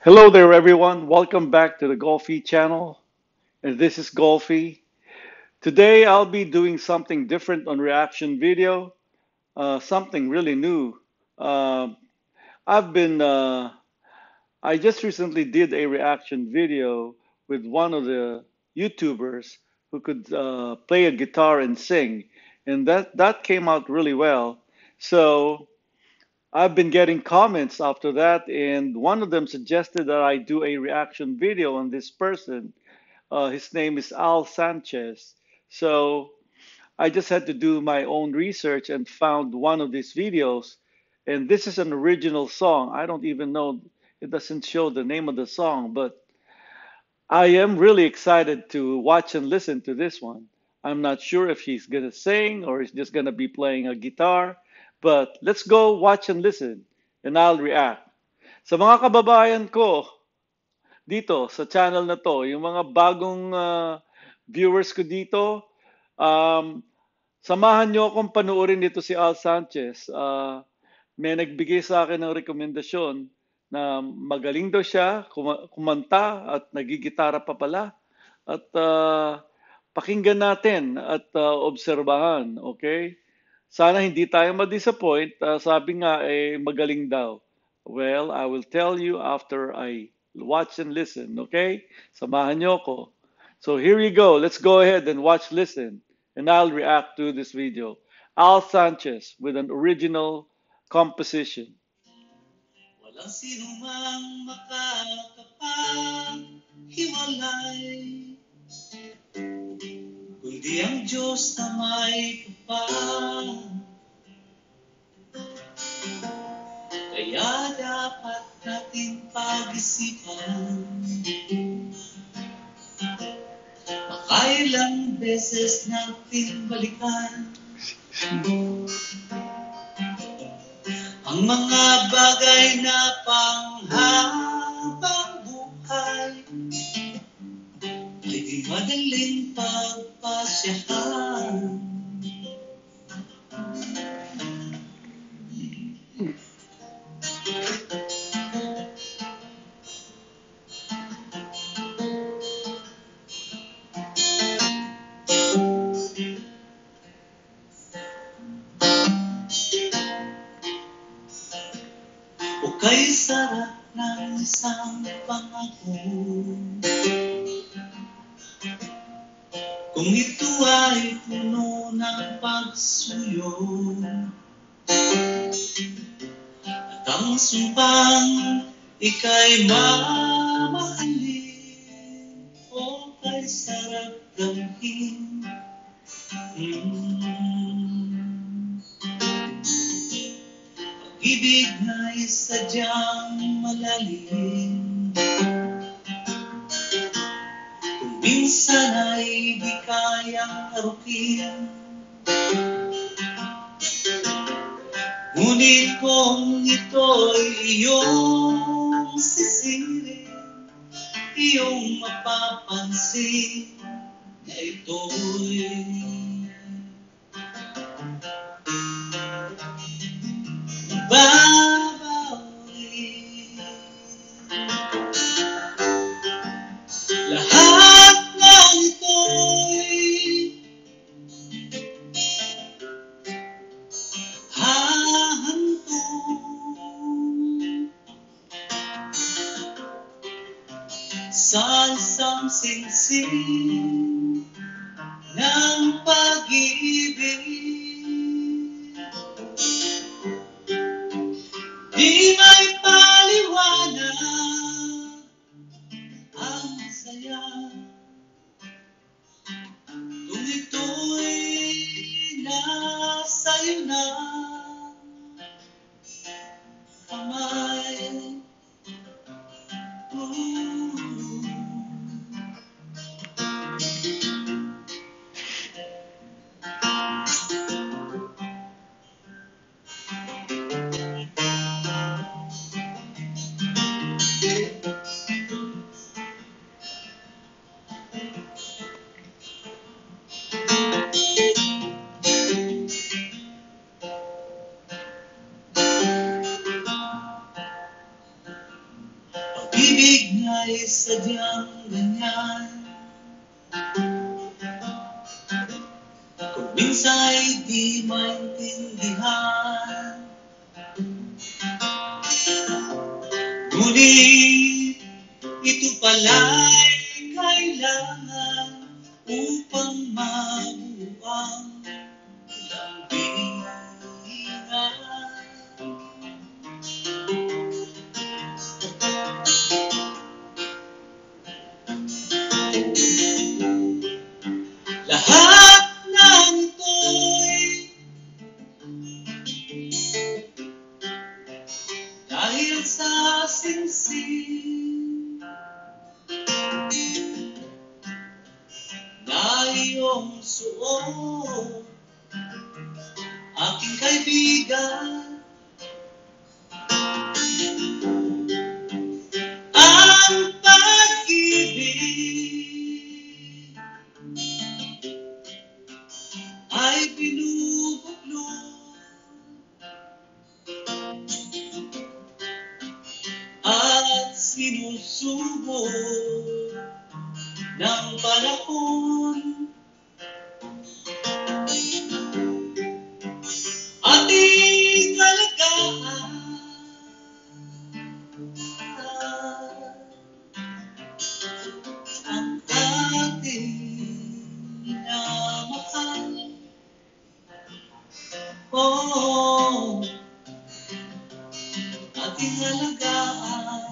Hello there, everyone. Welcome back to the Golfy channel. And this is Golfy. Today, I'll be doing something different on reaction video, something really new. Uh, I've been, I just recently did a reaction video with one of the YouTubers who could play a guitar and sing, and that came out really well. So I've been getting comments after that, and one of them suggested that I do a reaction video on this person. His name is Al Sanchez. So I just had to do my own research and found one of these videos. And this is an original song. I don't even know, it doesn't show the name of the song, but I am really excited to watch and listen to this one. I'm not sure if he's going to sing or he's just going to be playing a guitar, but let's go watch and listen and I'll react. Sa mga kababayan ko dito sa channel na to, yung mga bagong viewers ko dito, um, samahan nyo akong panuorin dito si Al Sanchez. May nagbigay sa akin ng rekomendasyon na magaling daw siya, kumanta at nagigitara pa pala. At pakinggan natin at obserbahan, okay? Sana hindi tayo ma-disappoint. Sabi nga, magaling daw. Well, I will tell you after I watch and listen, okay? Samahan niyo ako. So here you go. Let's go ahead and watch, listen, and I'll react to this video. Al Sanchez with an original composition. Walang sinumang makakapaghiwalay, kundi ang Diyos na may kapal. Kaya dapat natin pag-isipan, makailang beses natin balikan ang mga bagay na panghabang buhay, ay di madaling pagpasyahan. O kay sarap ng isang pangako, kung ito ay puno ng pagsuyo, at ang sumpang ika'y mamahalin. O kay sarap gawin. Pag-ibig na'y sadyang malalim, kung minsan ay di kayang arukin. Ngunit kung ito'y iyong sisirin, iyong mapapansin na ito'y babawi. Lahat ng ito'y hahantong sa isang singsing ng pag-ibig. Di may paliwanag ang saya, kung ito'y nasa'yo na kamay. ibig nga'y sadyang ganyan. Kung minsa'y di maintindihan, ngunit ito pala'y kailangan upang mabuo ang lambingan. Lahat ng ito'y dahil sa singsing na iyong suot, aking kaibigan. Ang pag-ibig ay binubuklod at sinusubok ng panahon. Ating alagaan ang ating minamahal. Oh, ating alagaan.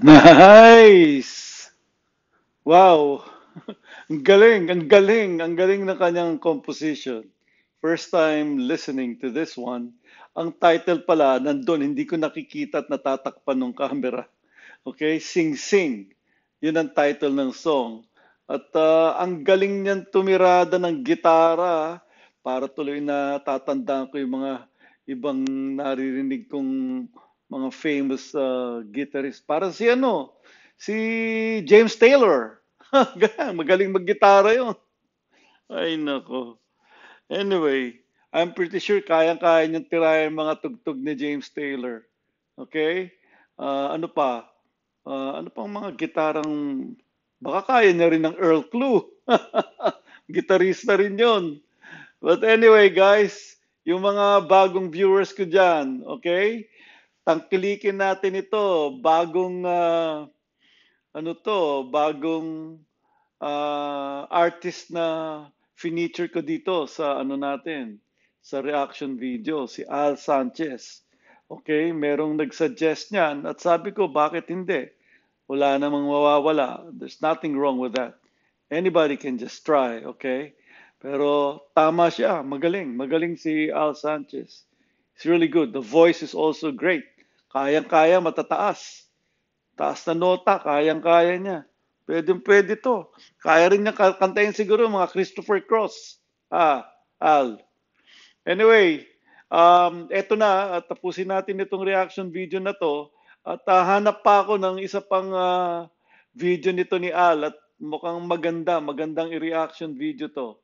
Nice! Wow! Ang galing, ang galing, ang galing ng kanyang composition. First time listening to this one. Ang title pala, nandun, hindi ko nakikita at natatakpan ng camera. Okay, Sing Sing. Yun ang title ng song. At ang galing niyan tumirada ng gitara. Para tuloy na tatandaan ko yung mga ibang naririnig kong mga famous guitarist. Para si ano, si James Taylor. Magaling maggitara yun. Ay, nako. Anyway, I'm pretty sure kayang-kaya niyang tirayan mga tugtog ni James Taylor. Okay? Ano pa? Ano pang mga gitarang baka kaya niya rin ng Earl Clue. Gitarista rin yon. But anyway, guys, yung mga bagong viewers ko dyan, okay? Tangkilikin natin ito. Bagong artist na feature ko dito sa ano natin, sa reaction video, si Al Sanchez. Okay, merong nag-suggest niyan at sabi ko, bakit hindi? Wala namang mawawala. There's nothing wrong with that. Anybody can just try, okay? Pero tama siya, magaling. Magaling si Al Sanchez. It's really good. The voice is also great. Kayang-kaya, matataas. Taas na nota, kayang-kaya niya. Pwede to. Kaya rin niya kantayin siguro mga Christopher Cross. Al. Anyway, eto na, at tapusin natin itong reaction video na to. At hanap pa ako ng isa pang video nito ni Al at mukhang magandang i-reaction video to.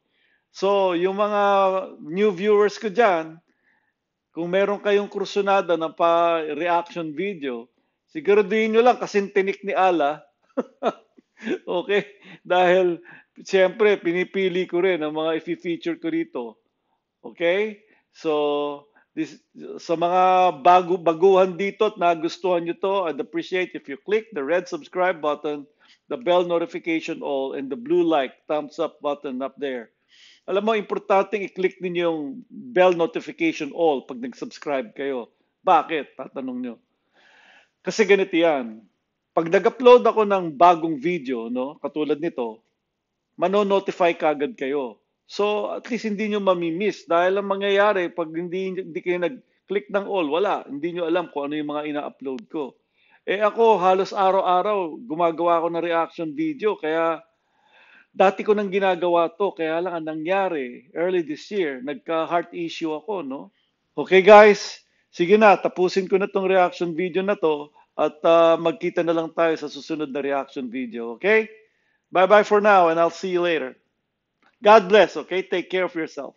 So, yung mga new viewers ko dyan, kung meron kayong kursunada ng pa-reaction video, siguraduhin nyo lang kasing tinik ni Ala. Okay? Dahil, siyempre, pinipili ko rin ang mga i-feature ko rito. Okay? So, sa mga baguhan dito at nagustuhan nyo to, I'd appreciate if you click the red subscribe button, the bell notification all, and the blue like thumbs up button up there. Alam mo, importante i-click ninyo yung bell notification all pag nag-subscribe kayo. Bakit? Tatanong nyo. Kasi ganito yan. Pag nag-upload ako ng bagong video, no, katulad nito, mano-notify kagad kayo. So, at least hindi nyo mamimiss. Dahil ang mangyayari, pag hindi kayo nag-click ng all, wala. Hindi nyo alam kung ano yung mga ina-upload ko. Ako, halos araw-araw, gumagawa ako ng reaction video. Kaya, dati ko nang ginagawa to, kaya lang ang nangyari, early this year, nagka-heart issue ako, no? Okay guys, Sige na, tapusin ko na tong reaction video na to at magkita na lang tayo sa susunod na reaction video, okay? Bye-bye for now and I'll see you later. God bless, okay? Take care of yourself.